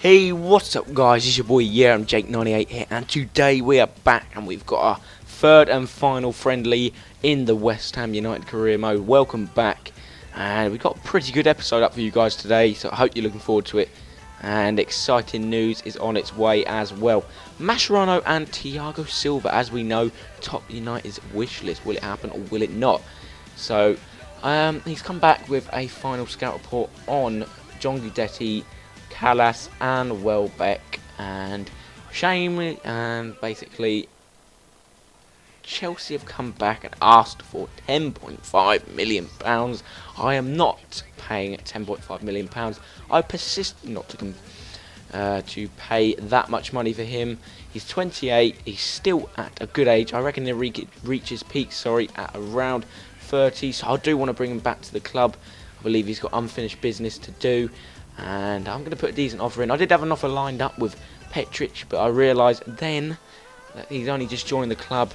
Hey, what's up guys, it's your boy, I'm Jake98 here, and today we are back and we've got our third and final friendly in the West Ham United career mode. Welcome back, and we've got a pretty good episode up for you guys today, so I hope you're looking forward to it. And exciting news is on its way as well. Mascherano and Thiago Silva, as we know, top United's wish list. Will it happen or will it not? So, he's come back with a final scout report on John Guidetti, Callas and Welbeck and Shame, and basically Chelsea have come back and asked for £10.5 million. I am not paying £10.5 million. I persist not to pay that much money for him. He's 28. He's still at a good age. I reckon he'll reach his peak. At around 30. So I do want to bring him back to the club. I believe he's got unfinished business to do, and I'm going to put a decent offer in. I did have an offer lined up with Petric, but I realised then that he's only just joined the club.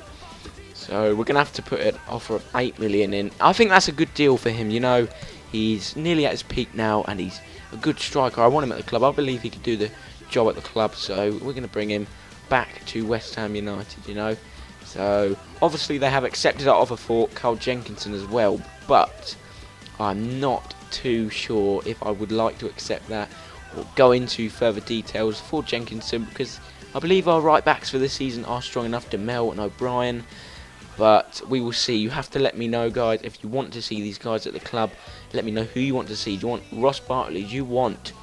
So we're going to have to put an offer of £8 million in. I think that's a good deal for him. You know, he's nearly at his peak now, and he's a good striker. I want him at the club. I believe he could do the job at the club. So we're going to bring him back to West Ham United, you know. So obviously they have accepted our offer for Carl Jenkinson as well, but I'm not too sure if I would like to accept that or go into further details for Jenkinson, because I believe our right backs for this season are strong enough, Demel and O'Brien. But we will see. You have to let me know, guys, if you want to see these guys at the club. Let me know who you want to see. Do you want Ross Barkley? Do you want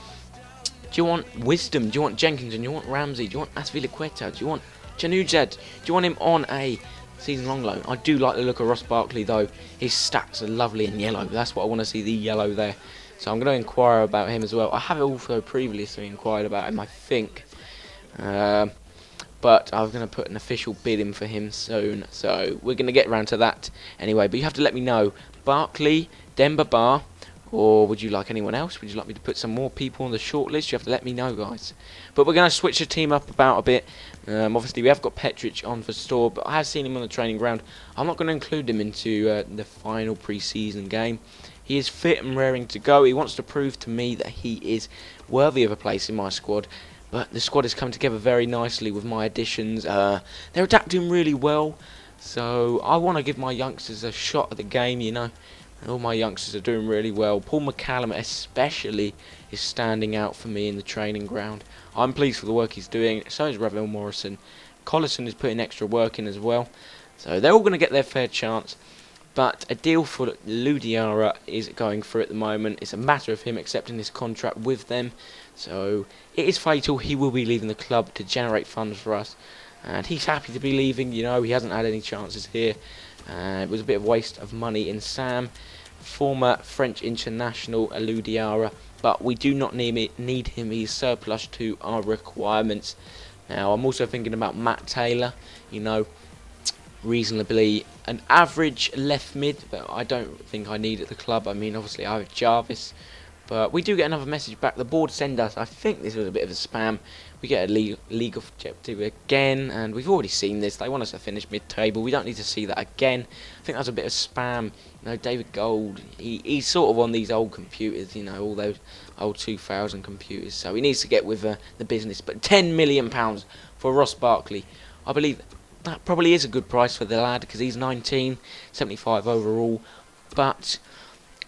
Wisdom? Do you want Jenkinson? Do you want Ramsey? Do you want Azpilicueta? Do you want Januzaj? Do you want him on a season-long loan? I do like the look of Ross Barkley, though. His stats are lovely in yellow. That's what I want to see, the yellow there. So I'm going to inquire about him as well. I have also previously inquired about him, I think. But I'm going to put an official bid in for him soon. So we're going to get around to that anyway. But you have to let me know. Barkley, Demba Ba, or would you like anyone else? Would you like me to put some more people on the shortlist? You have to let me know, guys. But we're going to switch the team up about a bit. Obviously, we have got Petric on for store, but I have seen him on the training ground. I'm not going to include him into the final pre-season game. He is fit and raring to go. He wants to prove to me that he is worthy of a place in my squad. But the squad has come together very nicely with my additions. They're adapting really well. So I want to give my youngsters a shot at the game, you know. And all my youngsters are doing really well. Paul McCallum especially is standing out for me in the training ground. I'm pleased with the work he's doing. So is Ravel Morrison. Collison is putting extra work in as well. So they're all going to get their fair chance. But a deal for Ludiara is going through at the moment. It's a matter of him accepting this contract with them. So it is fatal. He will be leaving the club to generate funds for us. And he's happy to be leaving. You know, he hasn't had any chances here. It was a bit of waste of money in Sam. Former French international Ludiara. But we do not need him. He's surplus to our requirements. Now, I'm also thinking about Matt Taylor. You know, reasonably an average left mid, but I don't think I need at the club. I mean, obviously I have Jarvis, but we do get another message back. The board send us, I think this was a bit of a spam. We get a league objective again, and we've already seen this. They want us to finish mid-table. We don't need to see that again. I think that's a bit of spam. You know, David Gold, he's sort of on these old computers, you know, all those old 2000 computers, so he needs to get with the business. But £10 million for Ross Barkley, I believe that probably is a good price for the lad, because he's 19, 75 overall. But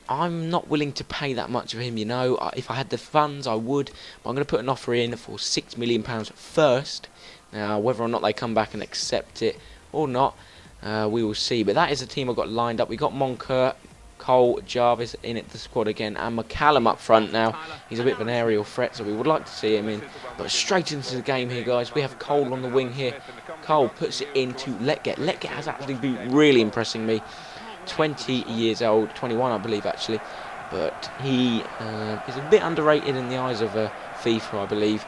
I'm not willing to pay that much for him, you know. If I had the funds, I would. But I'm going to put an offer in for £6 million first. Now, whether or not they come back and accept it or not, we will see. But that is the team I've got lined up. We've got Moncur, Cole, Jarvis in the squad again, and McCallum up front now. He's a bit of an aerial threat, so we would like to see him in. But straight into the game here, guys. We have Cole on the wing here. Cole puts it into Letget. Letget has actually been really impressing me. 20 years old, 21 I believe actually. But he is a bit underrated in the eyes of FIFA, I believe.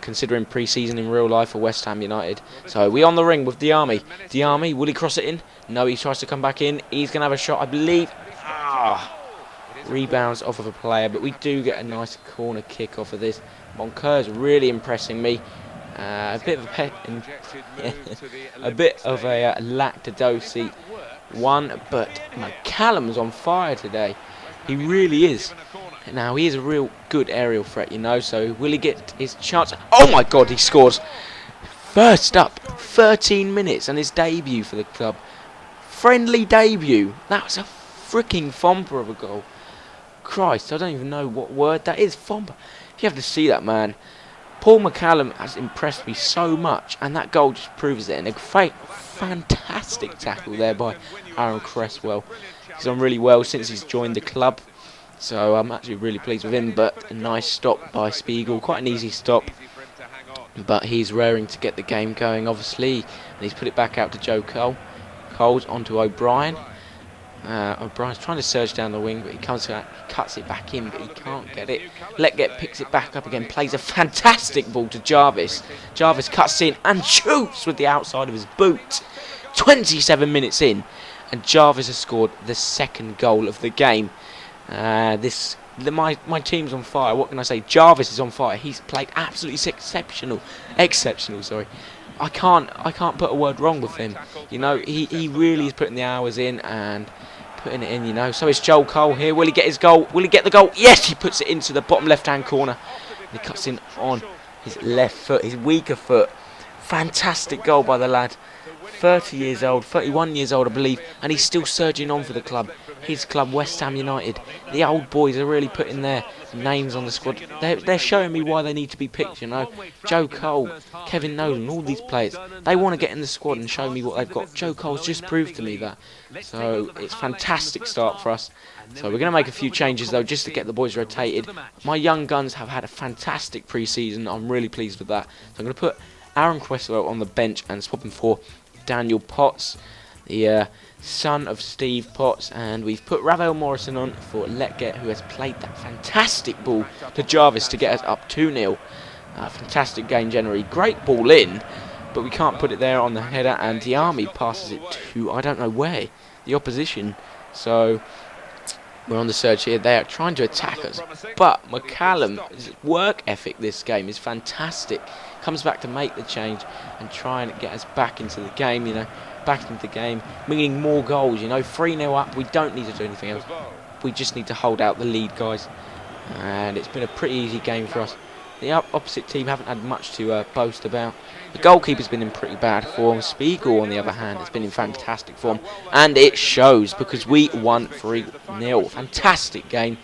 Considering pre-season in real life for West Ham United. So we on the ring with Diarmi. Diarmi, will he cross it in? No, he tries to come back in. He's going to have a shot, I believe. Rebounds off of a player, but we do get a nice corner kick off of this. Moncur's really impressing me. A bit of a lactodosy one, but McCallum's on fire today. He really is. Now, he is a real good aerial threat, you know, so will he get his chance? Oh my god, he scores! First up, 13 minutes and his debut for the club. Friendly debut. That was a freaking thumper of a goal. Christ, I don't even know what word that is. Thumper. You have to see that, man. Paul McCallum has impressed me so much, and that goal just proves it. And a fantastic tackle there by Aaron Cresswell. He's done really well since he's joined the club, so I'm actually really pleased with him. But a nice stop by Spiegel, quite an easy stop. But he's raring to get the game going, obviously, and he's put it back out to Joe Cole. Cole's onto O'Brien. O'Brien's trying to surge down the wing, but he comes out, he cuts it back in, but he can't get it. Letget picks it back up again, plays a fantastic ball to Jarvis. Jarvis cuts in and shoots with the outside of his boot. 27 minutes in, and Jarvis has scored the second goal of the game. My team's on fire. What can I say? Jarvis is on fire. He's played absolutely exceptional. Sorry. I can't put a word wrong with him. You know, he really is putting the hours in and putting it in, you know. So it's Joel Cole here. Will he get his goal? Will he get the goal? Yes, he puts it into the bottom left-hand corner. And he cuts in on his left foot, his weaker foot. Fantastic goal by the lad. 30 years old, 31 years old, I believe, and he's still surging on for the club. His club, West Ham United. The old boys are really putting their names on the squad. They're showing me why they need to be picked, you know. Joe Cole, Kevin Nolan, all these players, they want to get in the squad and show me what they've got. Joe Cole's just proved to me that. So it's a fantastic start for us. So we're going to make a few changes, though, just to get the boys rotated. My young guns have had a fantastic pre-season. I'm really pleased with that. So I'm going to put Aaron Cresswell on the bench and swap him for Daniel Potts, the son of Steve Potts, and we've put Ravel Morrison on for Letget, who has played that fantastic ball to Jarvis to get us up 2-0. Fantastic game generally. Great ball in, but we can't put it there on the header, and the Army passes it to, I don't know where, the opposition. So we're on the surge here. They are trying to attack us, but McCallum's work ethic this game is fantastic. Comes back to make the change and try and get us back into the game, you know, back into the game, meaning more goals, you know, 3-0 up. We don't need to do anything else. We just need to hold out the lead, guys. And it's been a pretty easy game for us. The opposite team haven't had much to boast about. The goalkeeper's been in pretty bad form. Spiegel, on the other hand, has been in fantastic form. And it shows, because we won 3-0. Fantastic game.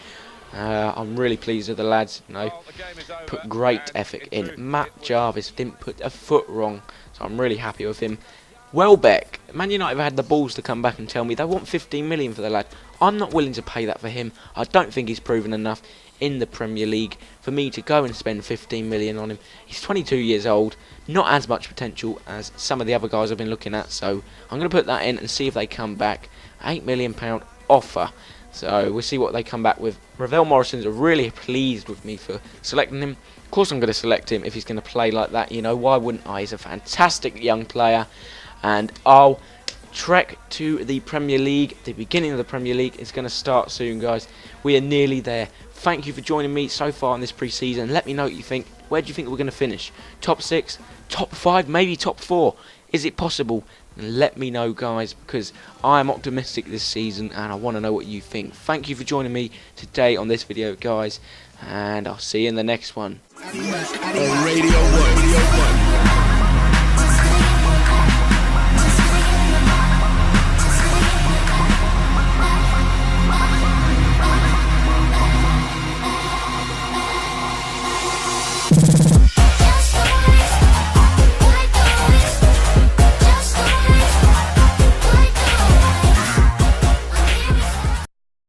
I'm really pleased with the lads, you know, put great effort in. Matt Jarvis didn't put a foot wrong, so I'm really happy with him. Welbeck, Man United have had the balls to come back and tell me they want 15 million for the lad. I'm not willing to pay that for him. I don't think he's proven enough in the Premier League for me to go and spend 15 million on him. He's 22 years old, not as much potential as some of the other guys I've been looking at, so I'm going to put that in and see if they come back. £8 million offer. So we'll see what they come back with. Ravel Morrison's really pleased with me for selecting him. Of course I'm going to select him if he's going to play like that, you know. Why wouldn't I? He's a fantastic young player. And I'll trek to the Premier League. The beginning of the Premier League is going to start soon, guys. We are nearly there. Thank you for joining me so far in this pre-season. Let me know what you think. Where do you think we're going to finish? Top 6? Top 5? Maybe top 4? Is it possible? Let me know, guys, because I am optimistic this season and I want to know what you think. Thank you for joining me today on this video, guys, and I'll see you in the next one. On Radio 1.